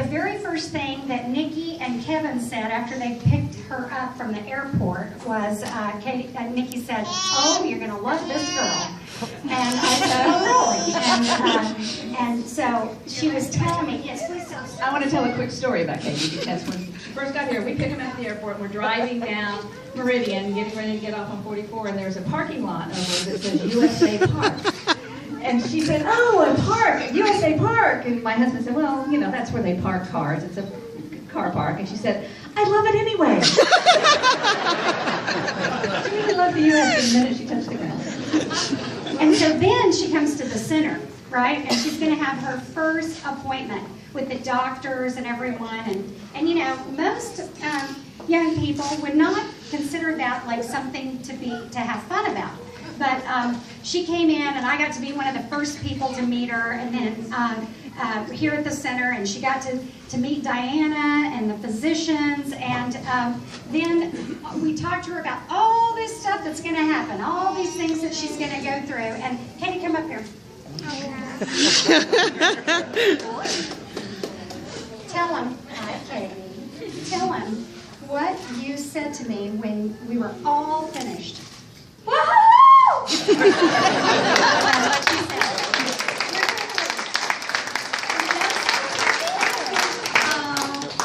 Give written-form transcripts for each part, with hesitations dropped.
the very first thing that Nikki and Kevin said after they picked her up from the airport was, Nikki said, "Oh, you're going to love this girl." And I said, "Oh, really?" And so she was telling me, yes, please tell us. I want to tell a quick story about Katie, because when she first got here, we picked him up at the airport, and we're driving down Meridian, getting ready to get off on 44, and there's a parking lot over that says USA Park. And she said, "Oh, a park, USA Park." And my husband said, "Well, you know, that's where they park cars. It's a car park." And she said, "I love it anyway." She really loved the U.S. the minute she touched the ground. And so then she comes to the center, right? And she's going to have her first appointment with the doctors and everyone. And you know, most young people would not consider that like something to have fun about. But she came in, and I got to be one of the first people to meet her, and then here at the center, and she got to meet Diana and the physicians, and then we talked to her about all this stuff that's going to happen, all these things that she's going to go through. And Katie, come up here. Tell him, Katie, tell him what you said to me when we were all finished. Woohoo!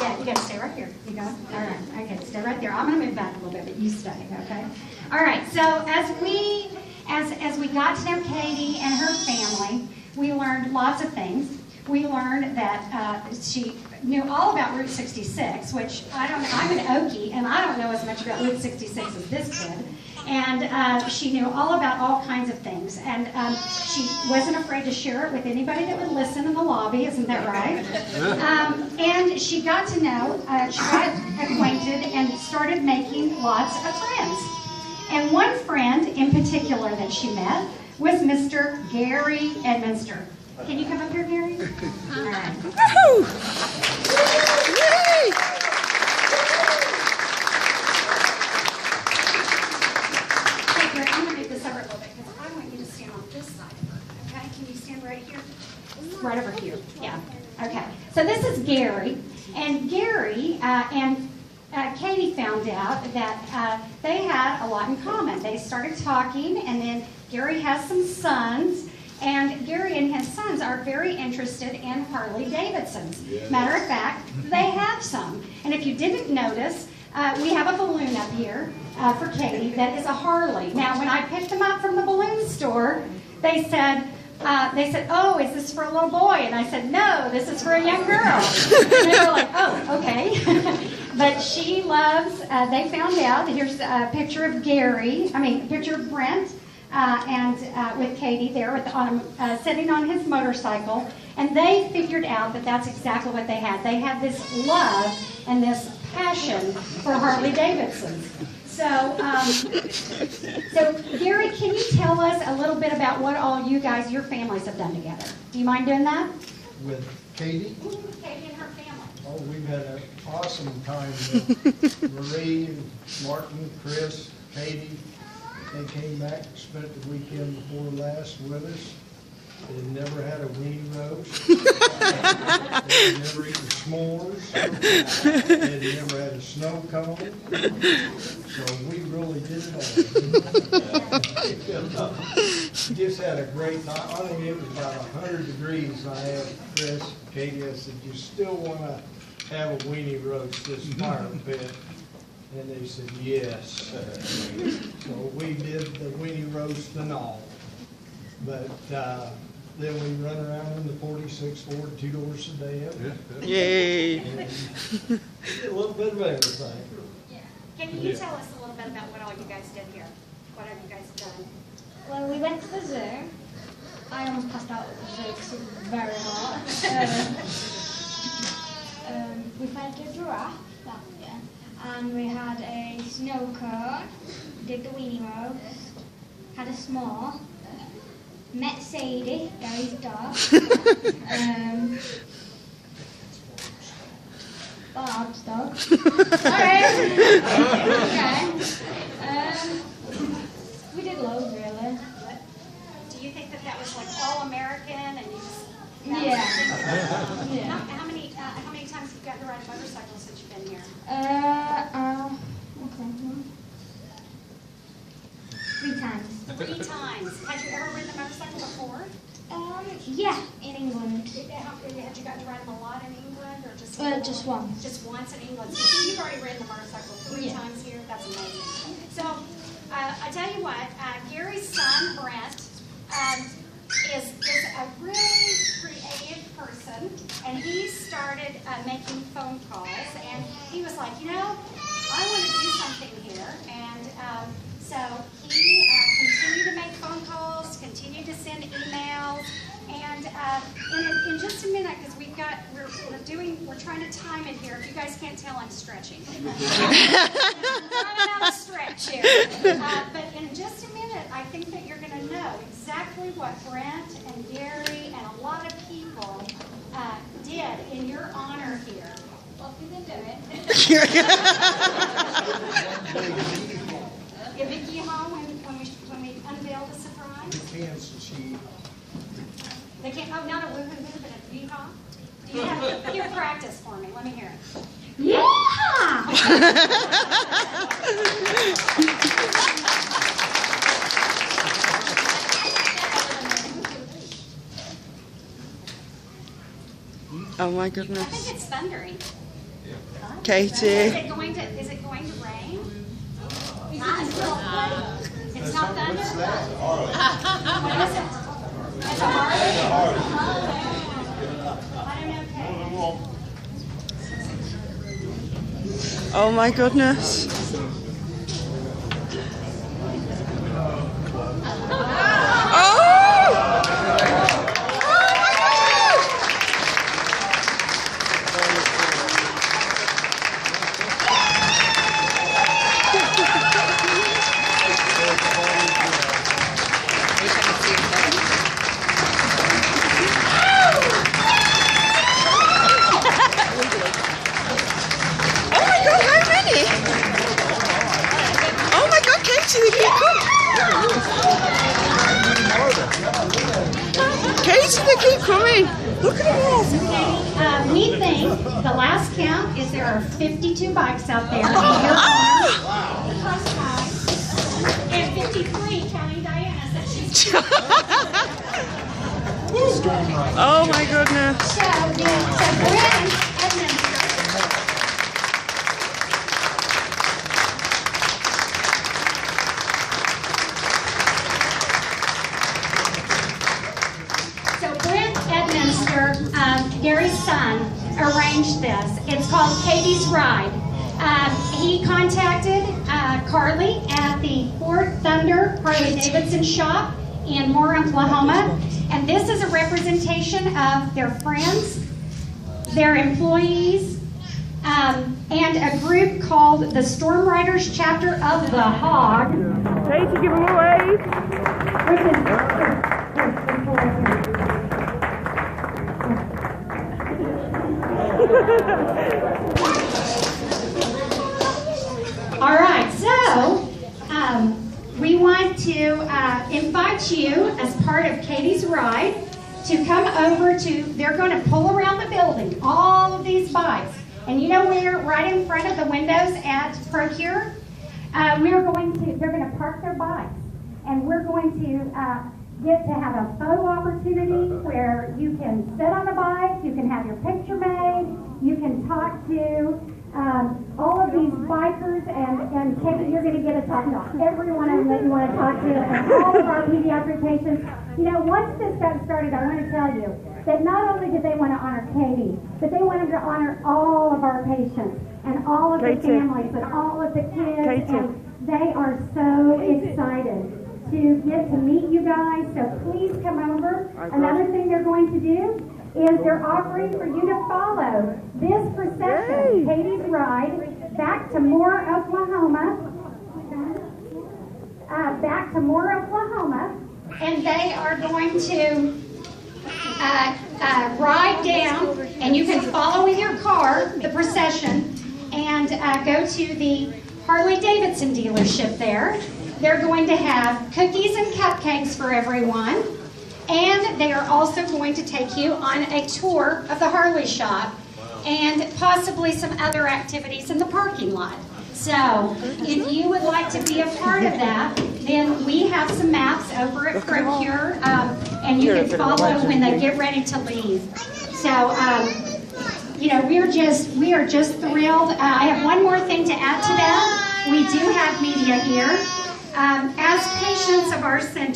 Yeah, you gotta stay right here. You got it? All right. Okay, stay right there. I'm gonna move back a little bit, but you stay, okay? All right, so as we got to know Katie and her family, we learned lots of things. We learned that she knew all about Route 66, which I'm an Okie, and I don't know as much about Route 66 as this kid. And she knew all about all kinds of things. And she wasn't afraid to share it with anybody that would listen in the lobby, isn't that right? And she got to know, she got acquainted and started making lots of friends. And one friend in particular that she met was Mr. Gary Edminster. Can you come up here, Gary? All right. Woohoo! Yay! Hey, Gary, I'm going to move this over a little bit because I want you to stand on this side of her. Okay? Can you stand right here? Right over here. Yeah. Okay. So this is Gary. And Gary and Katie found out that they had a lot in common. They started talking, and then Gary has some sons. And Gary and his sons are very interested in Harley Davidsons. Yeah. Matter of fact, they have some. And if you didn't notice, we have a balloon up here for Katie that is a Harley. Now, when I picked them up from the balloon store, they said, "Oh, is this for a little boy?" And I said, "No, this is for a young girl." And they were like, "Oh, okay." But she loves, they found out, here's a picture of a picture of Brent, and with Katie there sitting on his motorcycle, and they figured out that that's exactly what they had. They had this love and this passion for Harley Davidsons. So Gary, can you tell us a little bit about what all you guys, your families, have done together? Do you mind doing that? With Katie? Katie and her family. Oh, we've had an awesome time with Marie, Martin, Chris, Katie. They came back, spent the weekend before last with us. They'd never had a weenie roast. They'd never eaten s'mores. They'd never had a snow cone. So we really did that. Just had a great night. I think it was about 100 degrees. I asked Chris, Katie, I said, "You still want to have a weenie roast this fire pit?" And they said, "Yes." So we did the weenie roast and all. But then we run around in the 46 Ford 2 doors a day. Yay! A little bit of everything. Yeah. Can you tell us a little bit about what all you guys did here? What have you guys done? Well, we went to the zoo. I almost passed out at the zoo because it was very hot. We fed a giraffe that year, and we had a snow cone, did the weenie roast, had a s'more, met Sadie, Gary's dog, Bob's dog. Sorry. Okay. We did loads, really. Do you think that was like all American and you just Yeah. How many times Okay. 3 times. 3 times. Had you ever ridden a motorcycle before? Yeah, in England. Had you gotten to ride them a lot in England, or just Just once. Just once in England. So see, you've already ridden the motorcycle 3 times here. That's amazing. So I tell you what, Gary's son Brent is a really creative person, and he started making phone calls, and he was like, you know, I want to do something here, and so he continued to make phone calls, continued to send emails, and in just a minute, because we're trying to time it here. If you guys can't tell, I'm stretching. I'm on a stretch here. But in just a minute, I think that you're going to know exactly what Brent and Gary and a lot of people did in your honor here. Well, if you can do it. Give Vicki a home when we unveil the surprise. The cancer sheet. They can't, oh, not a woohoo, but a yeehaw. Do you have, here, practice for me. Let me hear it. Yeah! Oh my I goodness. think it's thundering. Katie. Is it going to rain? It's not thunder? What's that? What is it? It's a Harley? I don't know, Kate. Oh my goodness. Katie, they keep coming. Look at them all. We think the last count is there are 52 bikes out there. And 53 counting Diana said she's Oh my goodness. So Brent Edmonds. Gary's son arranged this. It's called Katie's Ride. He contacted Carly at the Fort Thunder Harley Davidson shop in Moore, Oklahoma. And this is a representation of their friends, their employees, and a group called the Storm Riders Chapter of the Hog. Katie, give them away. All right, so we want to invite you as part of Katie's Ride to come over to, they're going to pull around the building, all of these bikes. And you know where, right in front of the windows at Procure, they're going to park their bikes. And we're going to get to have a photo opportunity where you can sit on a bike, you can have your picture made, you can talk to all of these bikers, and Katie, you're going to get to talk to every one of them that you want to talk to, and all of our pediatric patients. You know, once this got started, I want to tell you that not only did they want to honor Katie, but they wanted to honor all of our patients, and all of the families, and all of the kids, and they are so excited to get to meet you guys, so please come over. Another thing they're going to do is they're offering for you to follow this procession, Katie's Ride, back to Moore, Oklahoma. And they are going to ride down, and you can follow in your car the procession, and go to the Harley Davidson dealership there. They're going to have cookies and cupcakes for everyone. And they are also going to take you on a tour of the Harley shop. and possibly some other activities in the parking lot. So if you would like to be a part of that, then we have some maps over at Procure, and you can follow when they get ready to leave. So, you know, we are just thrilled. I have one more thing to add to that. We do have media here. As patients of our center,